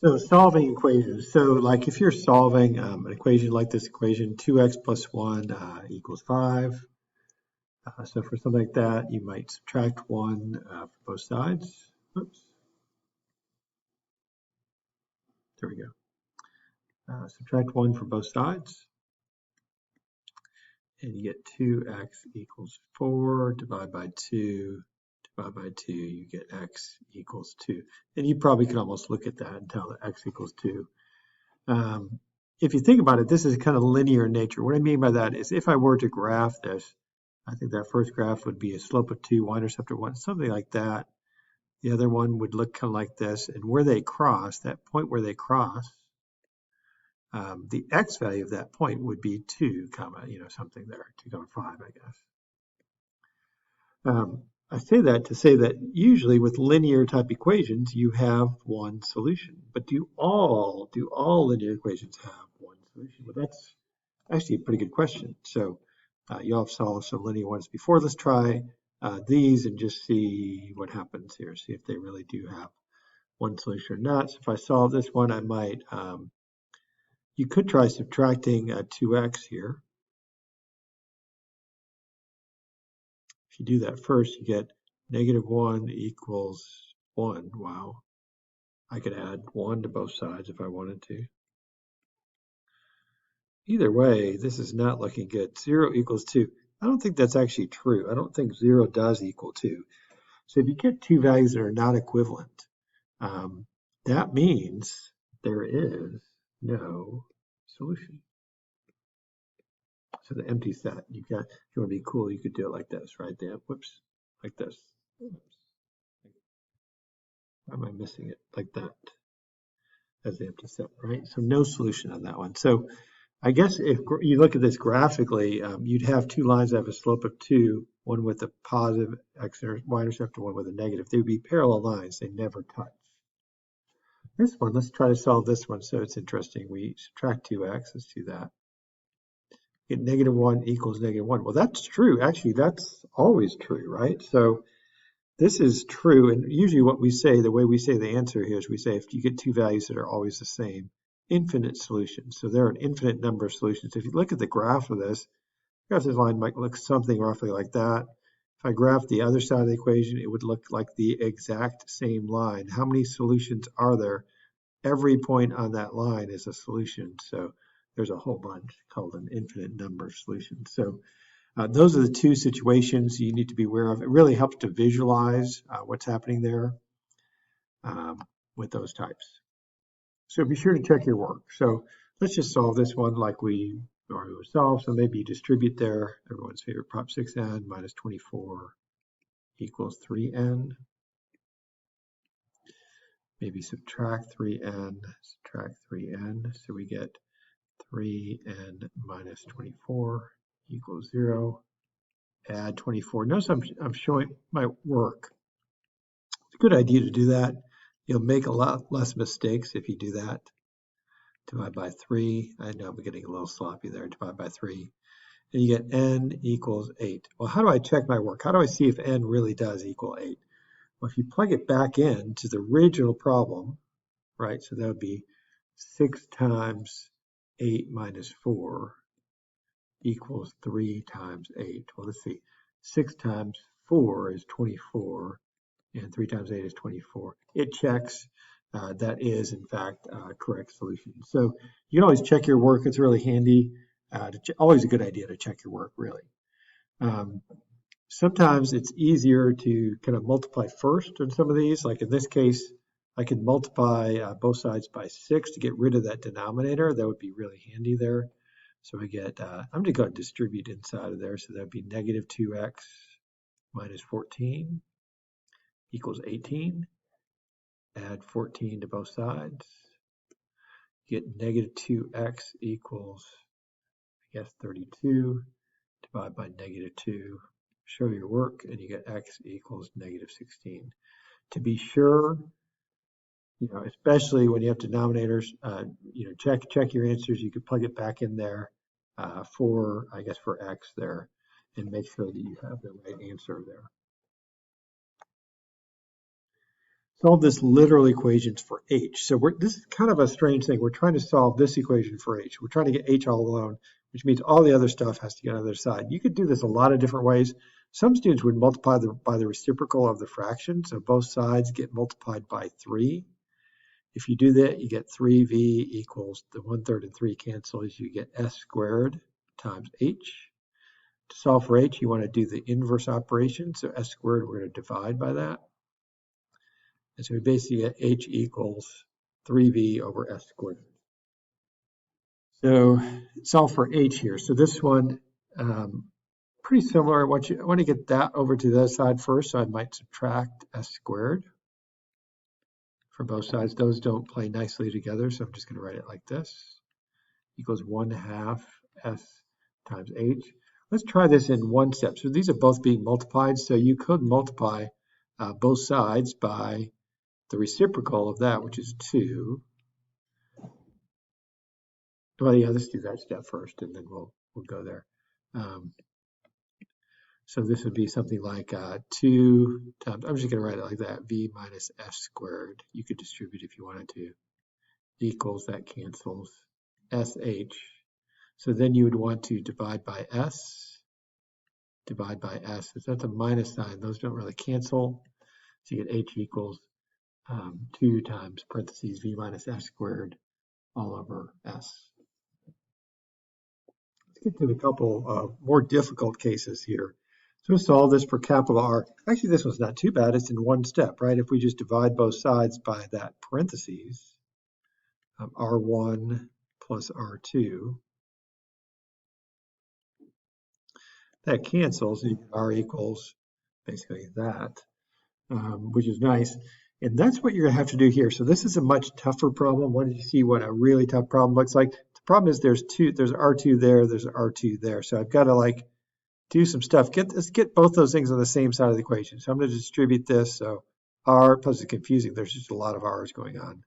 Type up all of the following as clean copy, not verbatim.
So solving equations. So like if you're solving an equation like this equation, 2x plus 1 equals 5. So for something like that, you might subtract 1 for both sides. Oops. There we go. Subtract 1 for both sides. And you get 2x equals 4. Divide by 2. Divide by 2. You get x equals 2. And you probably can almost look at that and tell that x equals 2. If you think about it, this is kind of linear in nature. What I mean by that is if I were to graph this, I think that first graph would be a slope of 2, y-intercept of 1, something like that. The other one would look kind of like this. And where they cross, that point where they cross, the x value of that point would be 2, comma, something there, 2, 5, I guess. I say that to say that usually with linear type equations, you have one solution. But do all linear equations have one solution? Well, that's actually a pretty good question. So you'll have solved some linear ones before. Let's try these and just see what happens here. See if they really do have one solution or not. So if I solve this one, I might, you could try subtracting 2x here. If you do that first, you get -1 equals 1. Wow. I could add 1 to both sides if I wanted to. Either way, this is not looking good. 0 equals 2. I don't think that's actually true. I don't think 0 does equal 2. So if you get two values that are not equivalent, that means there is no solution. So the empty set, if you want to be cool, you could do it like this, right? Whoops, like this. Oops. Why am I missing it? Like that. As the empty set, right? So no solution on that one. So I guess if you look at this graphically, you'd have two lines that have a slope of 2, one with a positive y-intercept and one with a negative. They would be parallel lines. They never touch. This one, let's try to solve this one. So it's interesting. We subtract 2x. Let's do that. Get -1 equals -1. Well, that's true. Actually, that's always true, right? So this is true. And usually what we say, the way we say the answer here is we say if you get two values that are always the same, infinite solutions. So there are an infinite number of solutions. If you look at the graph of this line might look something roughly like that. If I graph the other side of the equation, it would look like the exact same line. How many solutions are there? Every point on that line is a solution. So there's a whole bunch called an infinite number of solutions. So those are the two situations you need to be aware of. It really helps to visualize what's happening there with those types. So be sure to check your work. So let's just solve this one like we already solved. So maybe you distribute there, everyone's favorite prop 6n minus 24 equals 3n. Maybe subtract 3n, so we get 3n minus 24 equals 0. Add 24. Notice I'm showing my work. It's a good idea to do that. You'll make a lot less mistakes if you do that. Divide by 3. I know I'm getting a little sloppy there. Divide by 3. And you get n equals 8. Well, how do I check my work? How do I see if n really does equal 8? Well, if you plug it back into the original problem, right, so that would be 6 times 8 minus 4 equals 3 times 8. Well, let's see. 6 times 4 is 24, and 3 times 8 is 24. It checks. That is, in fact, a correct solution. So you can always check your work. It's really handy. Always a good idea to check your work, really. Sometimes it's easier to kind of multiply first in some of these. Like in this case, I could multiply both sides by 6 to get rid of that denominator. That would be really handy there. So we get, I'm going to go and distribute inside of there. So that would be negative 2x minus 14 equals 18. Add 14 to both sides. Get negative 2x equals, I guess, 32. Divide by negative 2. Show your work, and you get x equals negative 16. To be sure, especially when you have denominators, check your answers. You could plug it back in there for x there, and make sure that you have the right answer there. solve this literal equations for h. So this is kind of a strange thing. We're trying to solve this equation for h. We're trying to get h all alone, which means all the other stuff has to get on the other side. You could do this a lot of different ways. Some students would multiply by the reciprocal of the fraction, so both sides get multiplied by 3. If you do that, you get 3v equals the 1/3 and 3 cancels. You get s squared times h. To solve for h, you want to do the inverse operation. So s squared, we're going to divide by that. And so we basically get h equals 3v over s squared. So solve for h here. So this one, pretty similar. I want to get that over to the other side first. So I might subtract s squared for both sides. Those don't play nicely together. So I'm just going to write it like this. Equals 1/2 s times h. Let's try this in one step. So these are both being multiplied. So you could multiply both sides by the reciprocal of that, which is 2. Well, yeah, let's do that step first, and then we'll go there. So this would be something like 2 times, I'm just going to write it like that, v minus f squared. You could distribute if you wanted to. Equals, that cancels, sh. So then you would want to divide by s. Divide by s. If that's a minus sign, those don't really cancel. So you get h equals 2 times parentheses v minus f squared all over s. Let's get to a couple of more difficult cases here. So we'll solve this for capital R. Actually, this one's not too bad. It's in one step, right? If we just divide both sides by that parentheses, R1 plus R2, that cancels. And R equals basically that, which is nice. And that's what you're going to have to do here. So this is a much tougher problem. Why don't you see what a really tough problem looks like? The problem is there's R2 there, there's R2 there. So I've got to do some stuff. Let's get both those things on the same side of the equation. So I'm going to distribute this. So R, plus it's confusing. There's just a lot of R's going on.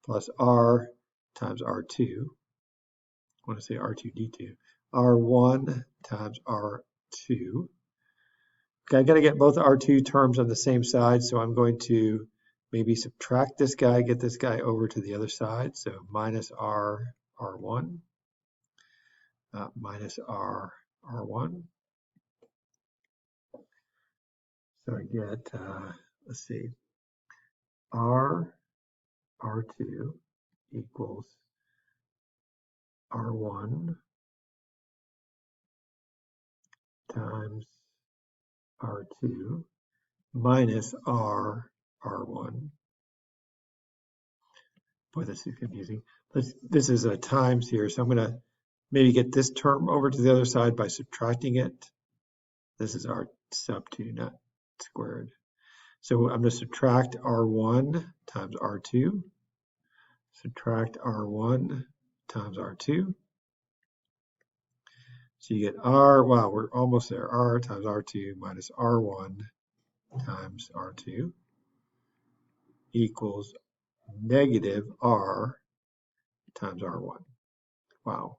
Plus R times R2. I want to say R2D2. R1 times R2. Okay, I got to get both R2 terms on the same side. So I'm going to maybe subtract this guy, get this guy over to the other side. So minus R1, minus R1. So I get, let's see, R2 equals R1 times R2 minus R1. Boy, this is confusing. This is a times here, so I'm going to maybe get this term over to the other side by subtracting it. This is R sub 2, not squared. So I'm going to subtract R1 times R2. Subtract R1 times R2. So you get R, wow, we're almost there. R times R2 minus R1 times R2 equals negative R times R1. Wow.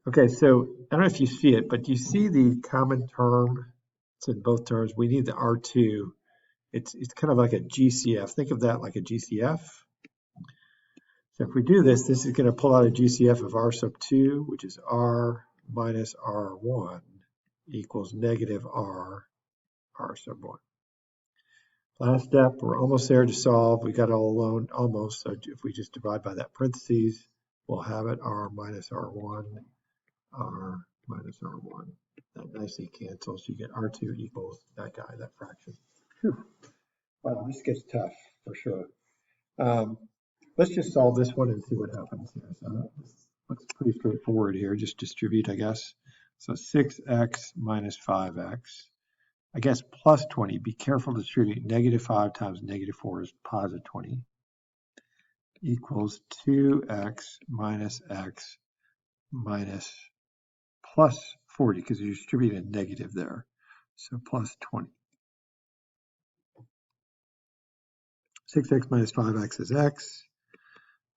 Okay, so I don't know if you see it, but do you see the common term? It's in both terms. We need the R2. It's kind of like a GCF. Think of that like a GCF. So if we do this, this is going to pull out a GCF of R sub 2, which is R minus R1 equals negative R sub 1. Last step, we're almost there to solve. We got it all alone, almost. So if we just divide by that parentheses, we'll have it R minus R1, R minus R1. That nicely cancels. You get R2 equals that guy, that fraction. Whew. Wow, this gets tough for sure. Let's just solve this one and see what happens here. So this looks pretty straightforward here. Just distribute, I guess. So 6x minus 5x. I guess plus 20. Be careful to distribute. Negative 5 times negative 4 is positive 20. Equals 2x minus x minus plus 40, because you distribute a negative there. So plus 20. 6x minus 5x is x.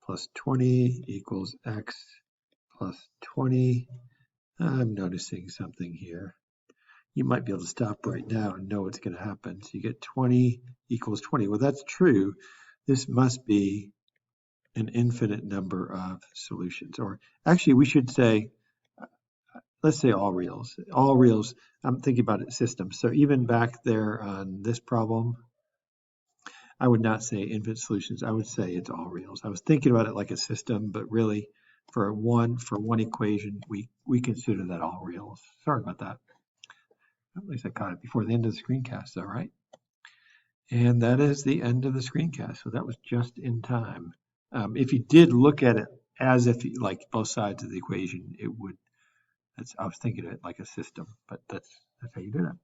Plus 20 equals x plus 20. I'm noticing something here. you might be able to stop right now and know what's going to happen. So you get 20 equals 20. Well, that's true. This must be an infinite number of solutions. Or actually, we should say, let's say all reals. All reals, I'm thinking about it systems. So even back there on this problem, I would not say infinite solutions. I would say it's all reals. I was thinking about it like a system, but really for one equation, we consider that all reals. Sorry about that. At least I caught it before the end of the screencast, though, right? And that is the end of the screencast. So that was just in time. If you did look at it as if you like both sides of the equation, it would. I was thinking of it like a system, but that's how you do that.